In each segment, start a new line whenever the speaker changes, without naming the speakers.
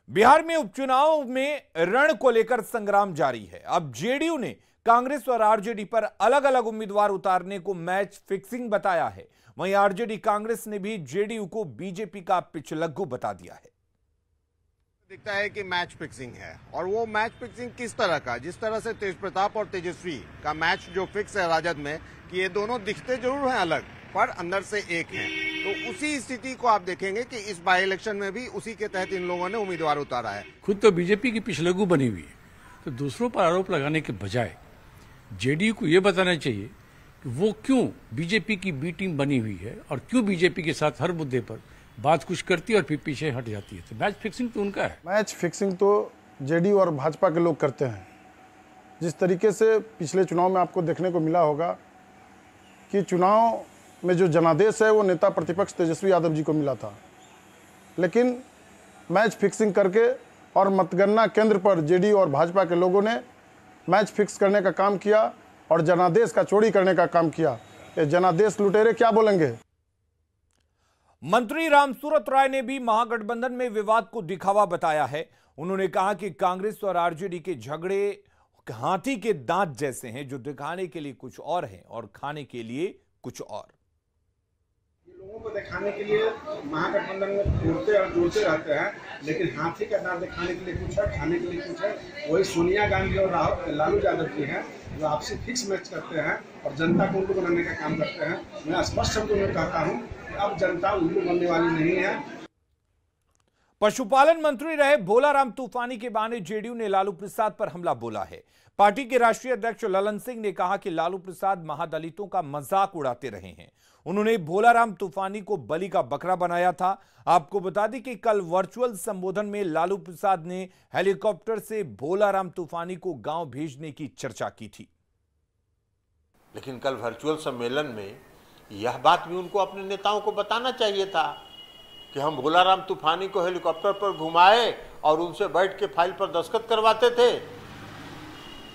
बिहार में उपचुनाव में रण को लेकर संग्राम जारी है। अब जेडीयू ने कांग्रेस और आरजेडी पर अलग अलग उम्मीदवार उतारने को मैच फिक्सिंग बताया है। वहीं आरजेडी कांग्रेस ने भी जेडीयू को बीजेपी का पिछलग्गू बता दिया है।
दिखता है कि मैच फिक्सिंग है, और वो मैच फिक्सिंग किस तरह का, जिस तरह से तेज प्रताप और तेजस्वी का मैच जो फिक्स है राजद में, कि ये दोनों दिखते जरूर हैं अलग पर अंदर से एक हैं, तो उसी स्थिति को आप देखेंगे कि इस बाई इलेक्शन में भी उसी के तहत इन लोगों ने उम्मीदवार उतारा है।
खुद तो बीजेपी की पिछलग्गू बनी हुई है, तो दूसरों पर आरोप लगाने के बजाय जेडीयू को यह बताना चाहिए कि वो क्यों बीजेपी की बी टीम बनी हुई है और क्यों बीजेपी के साथ हर मुद्दे पर बात कुछ करती है और फिर पीछे हट जाती है। तो मैच फिक्सिंग तो उनका है।
मैच फिक्सिंग तो जेडीयू और भाजपा के लोग करते हैं। जिस तरीके से पिछले चुनाव में आपको देखने को मिला होगा कि चुनाव में जो जनादेश है वो नेता प्रतिपक्ष तेजस्वी यादव जी को मिला था, लेकिन मैच फिक्सिंग करके और मतगणना केंद्र पर जेडीयू और भाजपा के लोगों ने मैच फिक्स करने का काम किया और जनादेश का चोरी करने का काम किया। ये जनादेश लुटेरे क्या बोलेंगे।
मंत्री रामसूरत राय ने भी महागठबंधन में विवाद को दिखावा बताया है। उन्होंने कहा कि कांग्रेस और आरजेडी के झगड़े हाथी के दांत जैसे हैं, जो दिखाने के लिए कुछ और हैं और खाने के लिए कुछ और।
लोगों को दिखाने के लिए महागठबंधन में जोड़ते और जोड़ते रहते हैं, लेकिन हाथी का दांत दिखाने के लिए कुछ है, खाने के लिए कुछ है। वही सोनिया गांधी और लालू यादव जी हैं जो आपसी फिक्स मैच करते हैं और जनता को उल्लू बनाने का काम करते हैं। मैं स्पष्ट शब्दों में कहता हूं कि अब जनता उल्लू बनने वाली नहीं है।
पशुपालन मंत्री रहे भोलाराम तूफानी के बहाने जेडीयू ने लालू प्रसाद पर हमला बोला है। पार्टी के राष्ट्रीय अध्यक्ष ललन सिंह ने कहा कि लालू प्रसाद महादलितों का मजाक उड़ाते रहे हैं। उन्होंने भोलाराम तूफानी को बलि का बकरा बनाया था। आपको बता दें कि कल वर्चुअल संबोधन में लालू प्रसाद ने हेलीकॉप्टर से भोलाराम तूफानी को गांव भेजने की चर्चा की थी।
लेकिन कल वर्चुअल सम्मेलन में यह बात भी उनको अपने नेताओं को बताना चाहिए था कि हम भोलाराम तूफानी को हेलीकॉप्टर पर घुमाए और उनसे बैठ के फाइल पर दस्तखत करवाते थे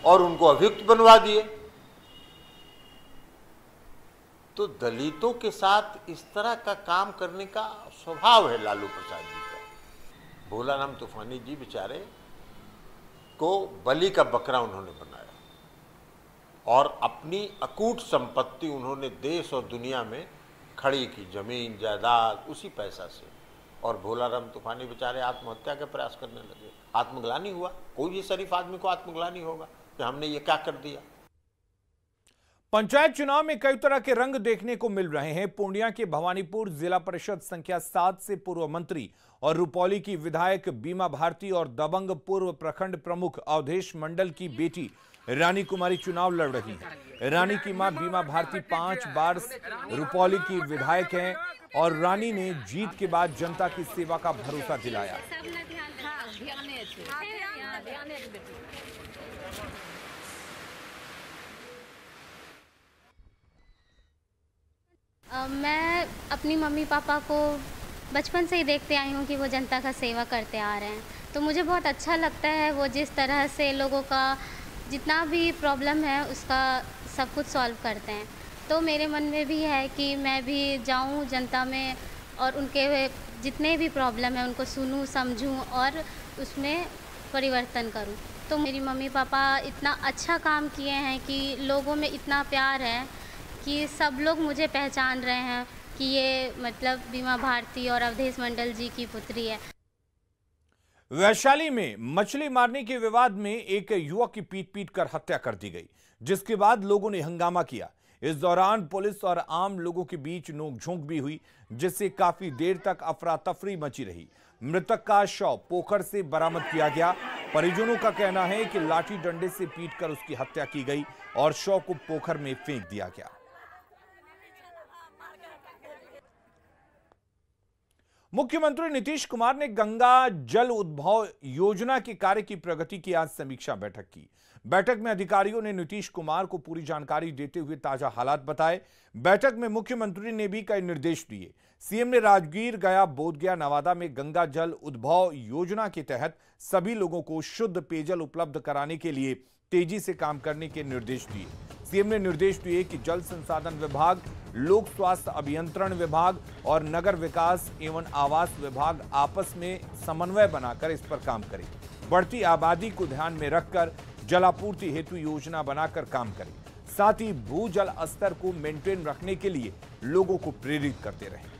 और उनको अभियुक्त बनवा दिए। तो दलितों के साथ इस तरह का काम करने का स्वभाव है लालू प्रसाद जी का। भोलाराम तूफानी जी बेचारे को बलि का बकरा उन्होंने बनाया और अपनी अकूट संपत्ति उन्होंने देश और दुनिया में खड़ी की, जमीन जायदाद उसी पैसा से। और भोलाराम तूफानी बेचारे आत्महत्या के प्रयास करने लगे। आत्मग्लानि हुआ। कोई भी शरीफ आदमी को आत्मग्लानि होगा कि हमने ये क्या कर दिया।
पंचायत चुनाव में कई तरह के रंग देखने को मिल रहे हैं। पूर्णिया के भवानीपुर जिला परिषद संख्या 7 से पूर्व मंत्री और रुपौली की विधायक बीमा भारती और दबंग पूर्व प्रखंड प्रमुख अवधेश मंडल की बेटी रानी कुमारी चुनाव लड़ रही हैं। रानी की मां बीमा भारती 5 बार रुपौली की विधायक हैं और रानी ने जीत के बाद जनता की सेवा का भरोसा दिलाया।
मैं अपनी मम्मी पापा को बचपन से ही देखते आई हूँ कि वो जनता का सेवा करते आ रहे हैं, तो मुझे बहुत अच्छा लगता है वो जिस तरह से लोगों का जितना भी प्रॉब्लम है उसका सब कुछ सॉल्व करते हैं। तो मेरे मन में भी है कि मैं भी जाऊँ जनता में और उनके जितने भी प्रॉब्लम है उनको सुनूँ, समझूँ और उसमें परिवर्तन करूँ। तो मेरी मम्मी पापा इतना अच्छा काम किए हैं कि लोगों में इतना प्यार है कि सब लोग मुझे पहचान रहे हैं कि ये मतलब बीमा भारती और अवधेश मंडल जी की पुत्री है।
वैशाली में मछली मारने के विवाद में एक युवक की पीट कर हत्या कर दी गई, जिसके बाद लोगों ने हंगामा किया। इस दौरान पुलिस और आम लोगों के बीच नोकझोंक भी हुई, जिससे काफी देर तक अफरा तफरी मची रही। मृतक का शव पोखर से बरामद किया गया। परिजनों का कहना है कि लाठी डंडे से पीटकर उसकी हत्या की गई और शव को पोखर में फेंक दिया गया। मुख्यमंत्री नीतीश कुमार ने गंगा जल उद्भव योजना के कार्य की प्रगति की आज समीक्षा बैठक की। बैठक में अधिकारियों ने नीतीश कुमार को पूरी जानकारी देते हुए ताजा हालात बताए। बैठक में मुख्यमंत्री ने भी कई निर्देश दिए। सीएम ने राजगीर, गया, बोधगया, नवादा में गंगा जल उद्भव योजना के तहत सभी लोगों को शुद्ध पेयजल उपलब्ध कराने के लिए तेजी से काम करने के निर्देश दिए। सीएम ने निर्देश दिए कि जल संसाधन विभाग, लोक स्वास्थ्य अभियंत्रण विभाग और नगर विकास एवं आवास विभाग आपस में समन्वय बनाकर इस पर काम करें। बढ़ती आबादी को ध्यान में रखकर जलापूर्ति हेतु योजना बनाकर काम करें। साथ ही भूजल स्तर को मेंटेन रखने के लिए लोगों को प्रेरित करते रहें।